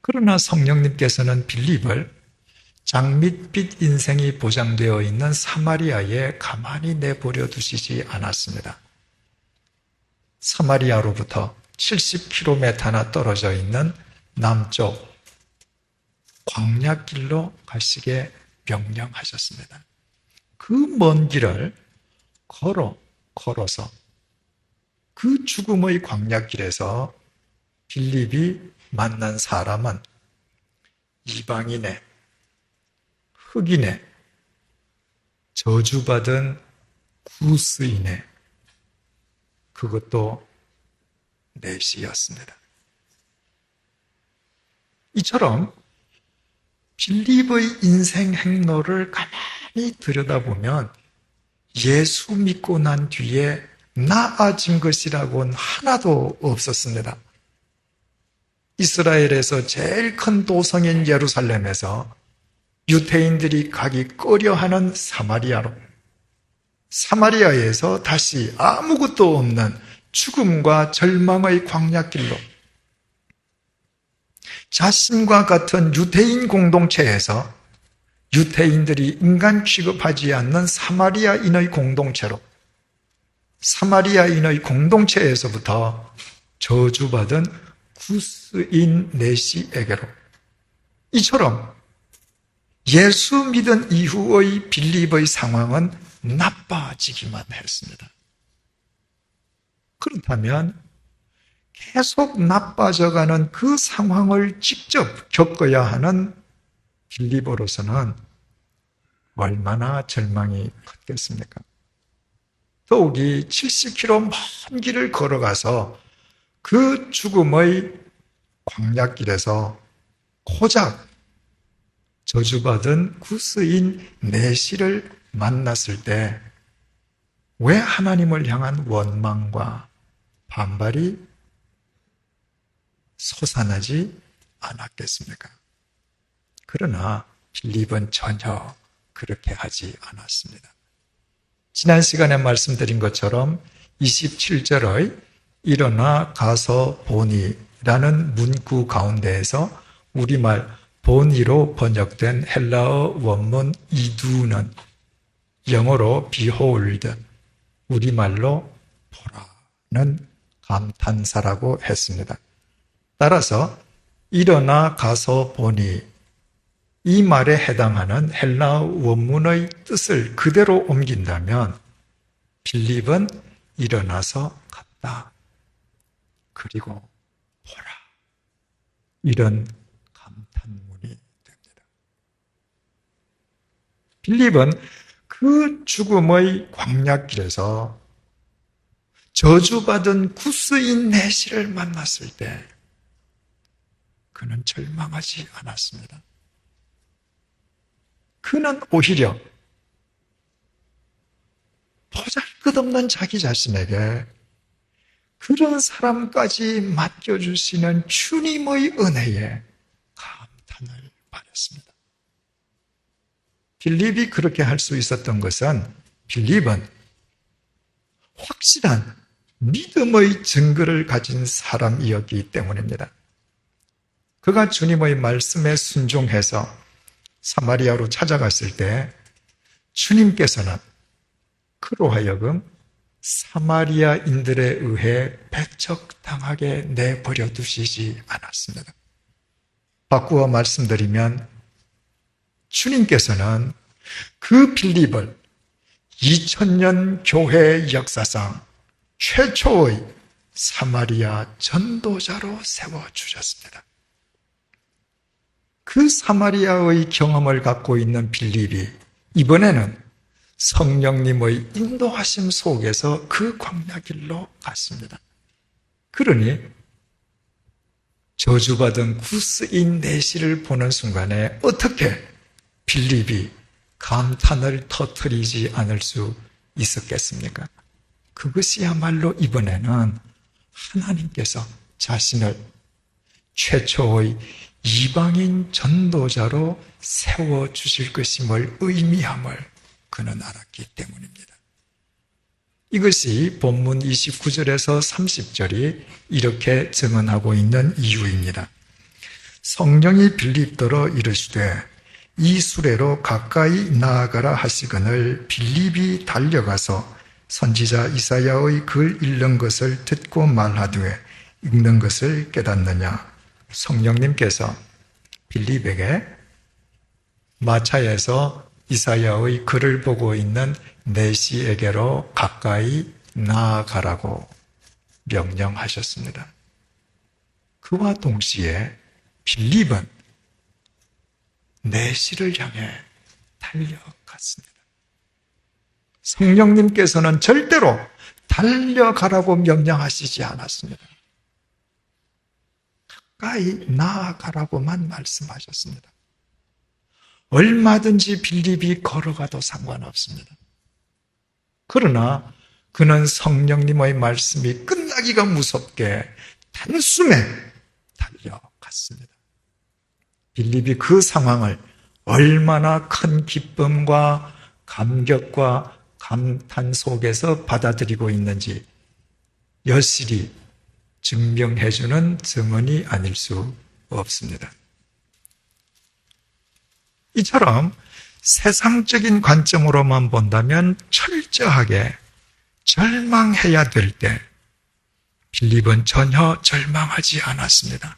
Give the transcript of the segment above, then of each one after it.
그러나 성령님께서는 빌립을 장밋빛 인생이 보장되어 있는 사마리아에 가만히 내버려 두시지 않았습니다. 사마리아로부터 70km나 떨어져 있는 남쪽 광야길로 가시게 명령하셨습니다. 그 먼 길을 걸어서 그 죽음의 광야길에서 빌립이 만난 사람은 이방인의, 흑인의, 저주받은 구스인의, 그것도 넷이었습니다. 이처럼 빌립의 인생 행로를 가만히 들여다보면 예수 믿고 난 뒤에 나아진 것이라고는 하나도 없었습니다. 이스라엘에서 제일 큰 도성인 예루살렘에서 유대인들이 가기 꺼려하는 사마리아에서 다시 아무것도 없는 죽음과 절망의 광야길로, 자신과 같은 유대인 공동체에서 유대인들이 인간 취급하지 않는 사마리아인의 공동체로, 사마리아인의 공동체에서부터 저주받은 구스인 넷이에게로, 이처럼 예수 믿은 이후의 빌립의 상황은 나빠지기만 했습니다. 그렇다면 계속 나빠져가는 그 상황을 직접 겪어야 하는 빌립으로서는 얼마나 절망이 컸겠습니까? 더욱이 70km 먼 길을 걸어가서 그 죽음의 광야길에서 고작 저주받은 구스인 내시를 만났을 때 왜 하나님을 향한 원망과 반발이 솟아나지 않았겠습니까? 그러나 빌립은 전혀 그렇게 하지 않았습니다. 지난 시간에 말씀드린 것처럼 27절의 일어나 가서 보니라는 문구 가운데에서 우리말 보니로 번역된 헬라어 원문 이두는 영어로 behold, 우리말로 보라는 감탄사라고 했습니다. 따라서 일어나 가서 보니, 이 말에 해당하는 헬라어 원문의 뜻을 그대로 옮긴다면 빌립은 일어나서 갔다. 그리고 보라. 이런 감탄문이 됩니다. 빌립은 그 죽음의 광야길에서 저주받은 구스인 내시를 만났을 때 그는 절망하지 않았습니다. 그는 오히려 보잘것없는 자기 자신에게 그런 사람까지 맡겨주시는 주님의 은혜에 감탄을 받았습니다. 빌립이 그렇게 할 수 있었던 것은 빌립은 확실한 믿음의 증거를 가진 사람이었기 때문입니다. 그가 주님의 말씀에 순종해서 사마리아로 찾아갔을 때 주님께서는 그로 하여금 사마리아인들에 의해 배척당하게 내버려 두시지 않았습니다. 바꾸어 말씀드리면 주님께서는 그 빌립을 2000년 교회 역사상 최초의 사마리아 전도자로 세워주셨습니다. 그 사마리아의 경험을 갖고 있는 빌립이 이번에는 성령님의 인도하심 속에서 그 광야길로 갔습니다. 그러니 저주받은 구스인 내시를 보는 순간에 어떻게 빌립이 감탄을 터뜨리지 않을 수 있었겠습니까? 그것이야말로 이번에는 하나님께서 자신을 최초의 이방인 전도자로 세워주실 것임을 의미함을 그는 알았기 때문입니다. 이것이 본문 29절에서 30절이 이렇게 증언하고 있는 이유입니다. 성령이 빌립더러 이르시되 이 수레로 가까이 나아가라 하시거늘 빌립이 달려가서 선지자 이사야의 글 읽는 것을 듣고 말하되 읽는 것을 깨닫느냐. 성령님께서 빌립에게 마차에서 이사야의 글을 보고 있는 내시에게로 가까이 나아가라고 명령하셨습니다. 그와 동시에 빌립은 내시를 향해 달려갔습니다. 성령님께서는 절대로 달려가라고 명령하시지 않았습니다. 가까이 나아가라고만 말씀하셨습니다. 얼마든지 빌립이 걸어가도 상관없습니다. 그러나 그는 성령님의 말씀이 끝나기가 무섭게 단숨에 달려갔습니다. 빌립이 그 상황을 얼마나 큰 기쁨과 감격과 감탄 속에서 받아들이고 있는지 여실히 증명해주는 증언이 아닐 수 없습니다. 이처럼 세상적인 관점으로만 본다면 철저하게 절망해야 될 때 빌립은 전혀 절망하지 않았습니다.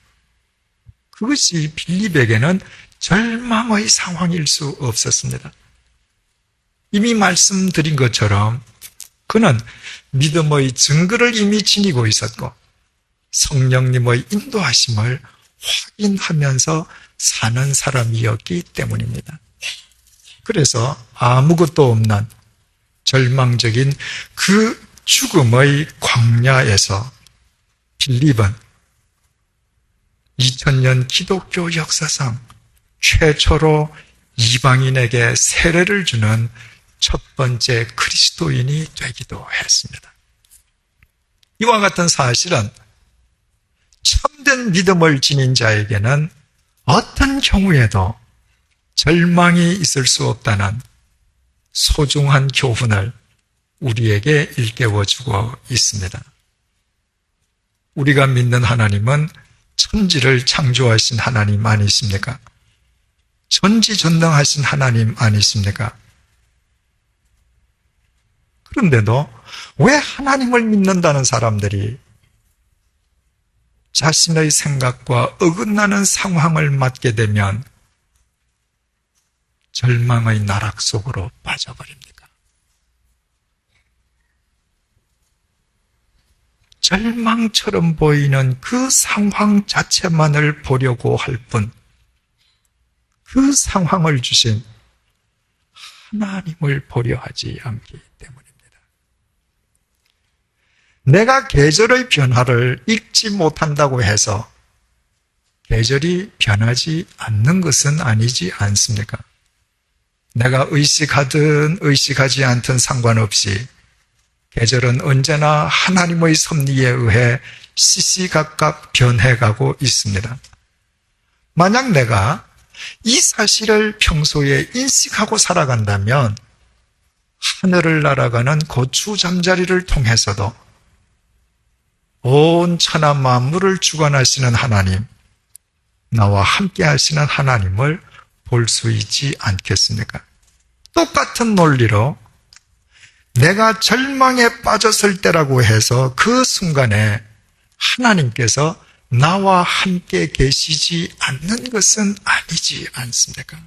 그것이 빌립에게는 절망의 상황일 수 없었습니다. 이미 말씀드린 것처럼 그는 믿음의 증거를 이미 지니고 있었고 성령님의 인도하심을 확인하면서 사는 사람이었기 때문입니다. 그래서 아무것도 없는 절망적인 그 죽음의 광야에서 빌립은 2000년 기독교 역사상 최초로 이방인에게 세례를 주는 첫 번째 그리스도인이 되기도 했습니다. 이와 같은 사실은 참된 믿음을 지닌 자에게는 어떤 경우에도 절망이 있을 수 없다는 소중한 교훈을 우리에게 일깨워주고 있습니다. 우리가 믿는 하나님은 천지를 창조하신 하나님 아니십니까? 전지전능하신 하나님 아니십니까? 그런데도 왜 하나님을 믿는다는 사람들이 자신의 생각과 어긋나는 상황을 맞게 되면 절망의 나락 속으로 빠져버립니까? 절망처럼 보이는 그 상황 자체만을 보려고 할 뿐, 그 상황을 주신 하나님을 보려 하지 않기 때문입니다. 내가 계절의 변화를 읽지 못한다고 해서 계절이 변하지 않는 것은 아니지 않습니까? 내가 의식하든 의식하지 않든 상관없이 계절은 언제나 하나님의 섭리에 의해 시시각각 변해가고 있습니다. 만약 내가 이 사실을 평소에 인식하고 살아간다면 하늘을 날아가는 고추 잠자리를 통해서도 온 천하 만물을 주관하시는 하나님, 나와 함께 하시는 하나님을 볼 수 있지 않겠습니까? 똑같은 논리로 내가 절망에 빠졌을 때라고 해서 그 순간에 하나님께서 나와 함께 계시지 않는 것은 아니지 않습니까?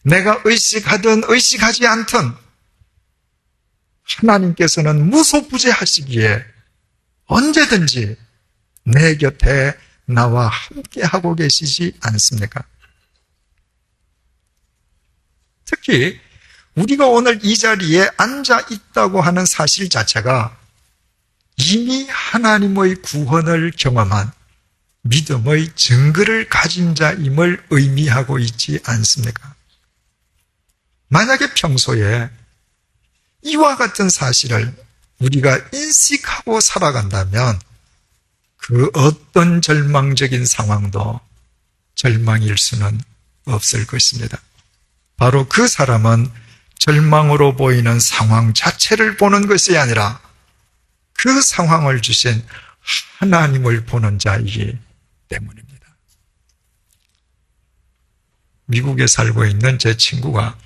내가 의식하든 의식하지 않든 하나님께서는 무소부재하시기에 언제든지 내 곁에 나와 함께 하고 계시지 않습니까? 특히 우리가 오늘 이 자리에 앉아 있다고 하는 사실 자체가 이미 하나님의 구원을 경험한 믿음의 증거를 가진 자임을 의미하고 있지 않습니까? 만약에 평소에 이와 같은 사실을 우리가 인식하고 살아간다면 그 어떤 절망적인 상황도 절망일 수는 없을 것입니다. 바로 그 사람은 절망으로 보이는 상황 자체를 보는 것이 아니라 그 상황을 주신 하나님을 보는 자이기 때문입니다. 미국에 살고 있는 제 친구가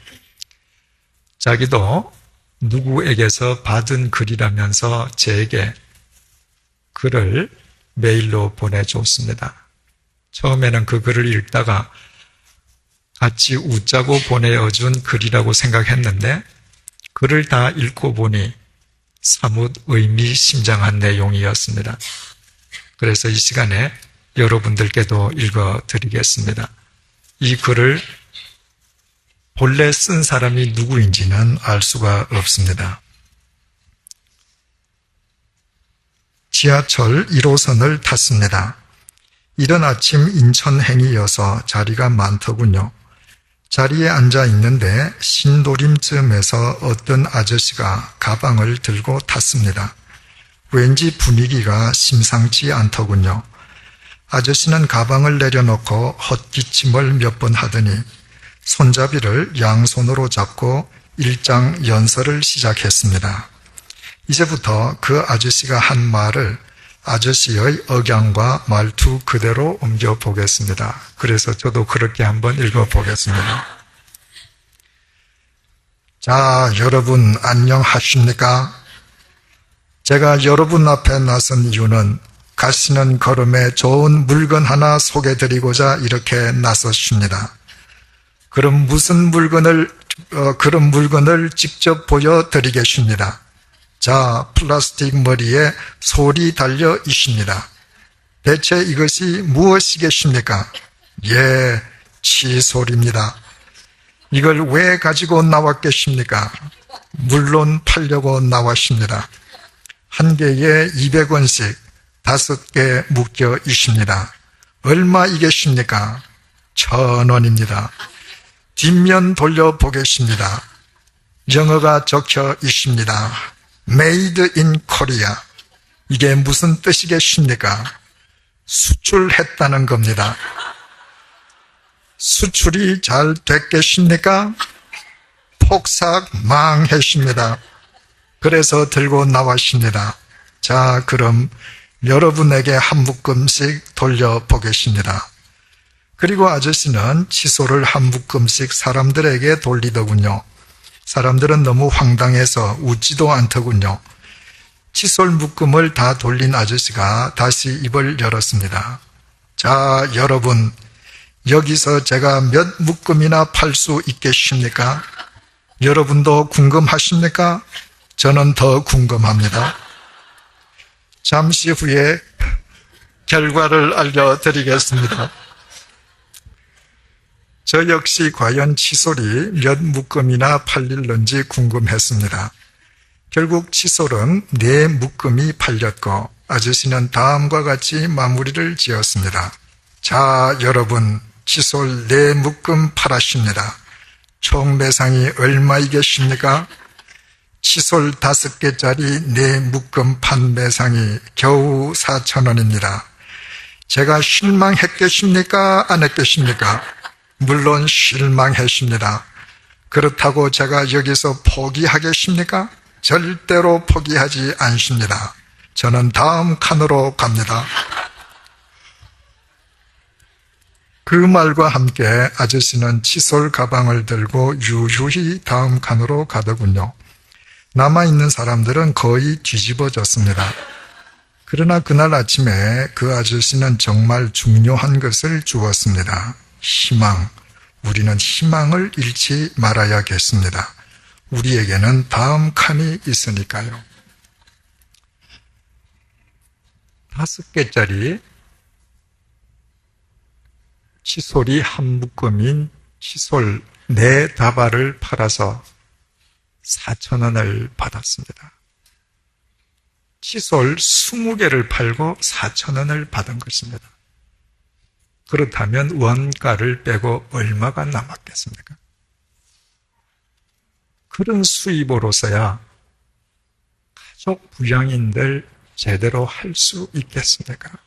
자기도 누구에게서 받은 글이라면서 제게 글을 메일로 보내줬습니다. 처음에는 그 글을 읽다가 같이 웃자고 보내준 글이라고 생각했는데 글을 다 읽고 보니 사뭇 의미심장한 내용이었습니다. 그래서 이 시간에 여러분들께도 읽어드리겠습니다. 이 글을 본래 쓴 사람이 누구인지는 알 수가 없습니다. 지하철 1호선을 탔습니다. 이른 아침 인천행이어서 자리가 많더군요. 자리에 앉아 있는데 신도림쯤에서 어떤 아저씨가 가방을 들고 탔습니다. 왠지 분위기가 심상치 않더군요. 아저씨는 가방을 내려놓고 헛기침을 몇 번 하더니 손잡이를 양손으로 잡고 일장 연설을 시작했습니다. 이제부터 그 아저씨가 한 말을 아저씨의 억양과 말투 그대로 옮겨보겠습니다. 그래서 저도 그렇게 한번 읽어보겠습니다. 자, 여러분 안녕하십니까? 제가 여러분 앞에 나선 이유는 가시는 걸음에 좋은 물건 하나 소개드리고자 이렇게 나섰습니다. 그런 물건을 직접 보여드리겠습니다. 자, 플라스틱 머리에 솔이 달려 있습니다. 대체 이것이 무엇이겠습니까? 예, 칫솔입니다. 이걸 왜 가지고 나왔겠습니까? 물론 팔려고 나왔습니다. 한 개에 200원씩 5개 묶여 있습니다. 얼마이겠습니까? 1,000원입니다. 뒷면 돌려보겠습니다. 영어가 적혀 있습니다. Made in Korea. 이게 무슨 뜻이겠습니까? 수출했다는 겁니다. 수출이 잘 됐겠습니까? 폭삭 망했습니다. 그래서 들고 나왔습니다. 자, 그럼 여러분에게 한 묶음씩 돌려보겠습니다. 그리고 아저씨는 칫솔을 한 묶음씩 사람들에게 돌리더군요. 사람들은 너무 황당해서 웃지도 않더군요. 칫솔 묶음을 다 돌린 아저씨가 다시 입을 열었습니다. 자, 여러분, 여기서 제가 몇 묶음이나 팔 수 있겠습니까? 여러분도 궁금하십니까? 저는 더 궁금합니다. 잠시 후에 결과를 알려드리겠습니다. 저 역시 과연 칫솔이 몇 묶음이나 팔릴는지 궁금했습니다. 결국 칫솔은 4묶음이 팔렸고 아저씨는 다음과 같이 마무리를 지었습니다. 자, 여러분, 칫솔 4묶음 팔았습니다. 총 매상이 얼마이겠습니까? 칫솔 5개짜리 4묶음 판 매상이 겨우 4,000원입니다. 제가 실망했겠습니까? 안 했겠습니까? 물론 실망했습니다. 그렇다고 제가 여기서 포기하겠습니까? 절대로 포기하지 않습니다. 저는 다음 칸으로 갑니다. 그 말과 함께 아저씨는 칫솔 가방을 들고 유유히 다음 칸으로 가더군요. 남아있는 사람들은 거의 뒤집어졌습니다. 그러나 그날 아침에 그 아저씨는 정말 중요한 것을 주었습니다. 희망. 우리는 희망을 잃지 말아야겠습니다. 우리에게는 다음 칸이 있으니까요. 5개짜리 칫솔이 한 묶음인 칫솔 4다발을 팔아서 4,000원을 받았습니다. 칫솔 20개를 팔고 4,000원을 받은 것입니다. 그렇다면 원가를 빼고 얼마가 남았겠습니까? 그런 수입으로서야 가족 부양인들 제대로 할 수 있겠습니까?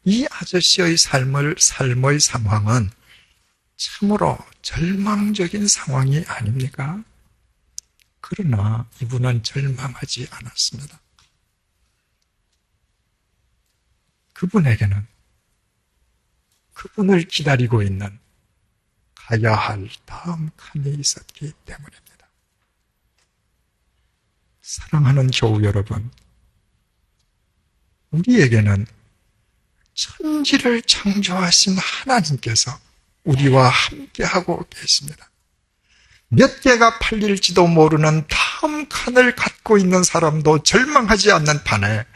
이 아저씨의 삶의 상황은 참으로 절망적인 상황이 아닙니까? 그러나 이분은 절망하지 않았습니다. 그분에게는 그분을 기다리고 있는 가야 할 다음 칸이 있었기 때문입니다. 사랑하는 교우 여러분, 우리에게는 천지를 창조하신 하나님께서 우리와 함께하고 계십니다. 몇 개가 팔릴지도 모르는 다음 칸을 갖고 있는 사람도 절망하지 않는 판에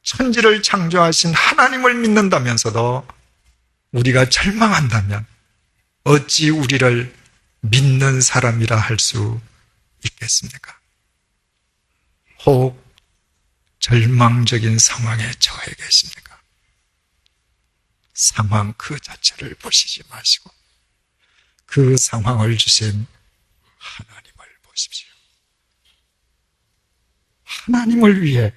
천지를 창조하신 하나님을 믿는다면서도 우리가 절망한다면 어찌 우리를 믿는 사람이라 할 수 있겠습니까? 혹 절망적인 상황에 처해 계십니까? 상황 그 자체를 보시지 마시고 그 상황을 주신 하나님을 보십시오. 하나님을 위해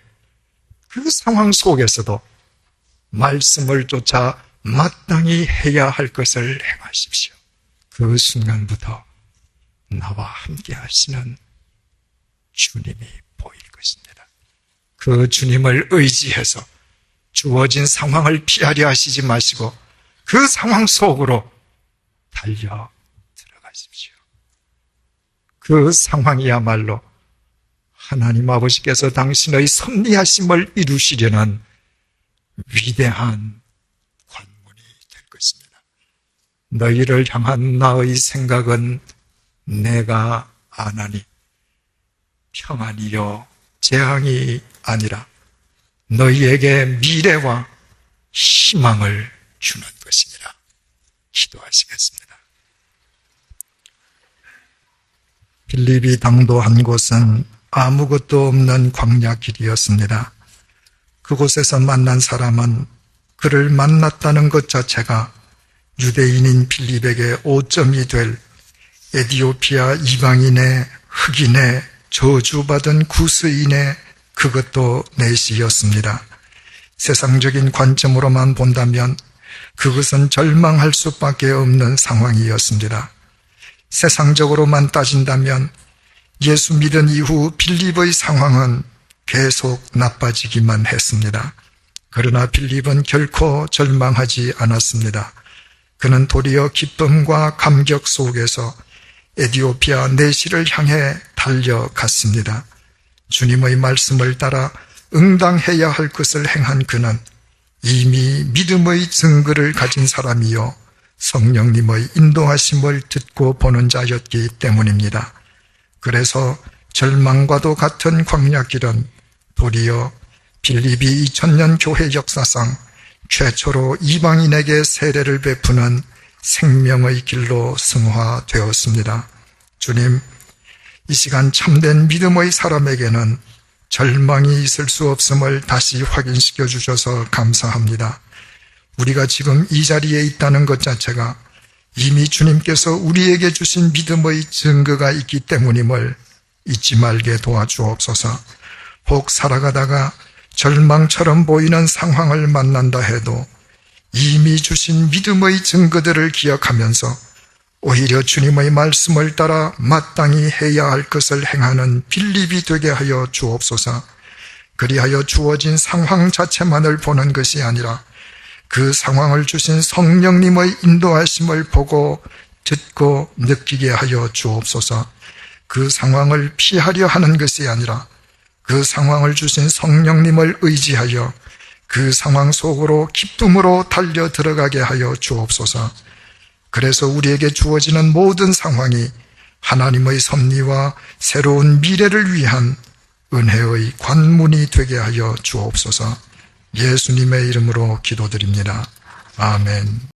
그 상황 속에서도 말씀을 쫓아 마땅히 해야 할 것을 행하십시오. 그 순간부터 나와 함께 하시는 주님이 보일 것입니다. 그 주님을 의지해서 주어진 상황을 피하려 하시지 마시고 그 상황 속으로 달려 들어가십시오. 그 상황이야말로 하나님 아버지께서 당신의 섭리하심을 이루시려는 위대한 관문이 될 것입니다. 너희를 향한 나의 생각은 내가 아나니 평안이요 재앙이 아니라 너희에게 미래와 희망을 주는 것이니라. 기도하시겠습니다. 빌립이 당도한 곳은 아무것도 없는 광야 길이었습니다. 그곳에서 만난 사람은 그를 만났다는 것 자체가 유대인인 빌립에게 오점이 될 에디오피아 이방인의 흑인의 저주받은 구스인의 그것도 내시였습니다. 세상적인 관점으로만 본다면 그것은 절망할 수밖에 없는 상황이었습니다. 세상적으로만 따진다면 예수 믿은 이후 빌립의 상황은 계속 나빠지기만 했습니다. 그러나 빌립은 결코 절망하지 않았습니다. 그는 도리어 기쁨과 감격 속에서 에디오피아 내시를 향해 달려갔습니다. 주님의 말씀을 따라 응당해야 할 것을 행한 그는 이미 믿음의 증거를 가진 사람이요 성령님의 인도하심을 듣고 보는 자였기 때문입니다. 그래서 절망과도 같은 광야길은 도리어 빌립이 2000년 교회 역사상 최초로 이방인에게 세례를 베푸는 생명의 길로 승화되었습니다. 주님, 이 시간 참된 믿음의 사람에게는 절망이 있을 수 없음을 다시 확인시켜 주셔서 감사합니다. 우리가 지금 이 자리에 있다는 것 자체가 이미 주님께서 우리에게 주신 믿음의 증거가 있기 때문임을 잊지 말게 도와주옵소서. 혹 살아가다가 절망처럼 보이는 상황을 만난다 해도 이미 주신 믿음의 증거들을 기억하면서 오히려 주님의 말씀을 따라 마땅히 해야 할 것을 행하는 빌립이 되게 하여 주옵소서. 그리하여 주어진 상황 자체만을 보는 것이 아니라 그 상황을 주신 성령님의 인도하심을 보고 듣고 느끼게 하여 주옵소서. 그 상황을 피하려 하는 것이 아니라 그 상황을 주신 성령님을 의지하여 그 상황 속으로 기쁨으로 달려 들어가게 하여 주옵소서. 그래서 우리에게 주어지는 모든 상황이 하나님의 섭리와 새로운 미래를 위한 은혜의 관문이 되게 하여 주옵소서. 예수님의 이름으로 기도드립니다. 아멘.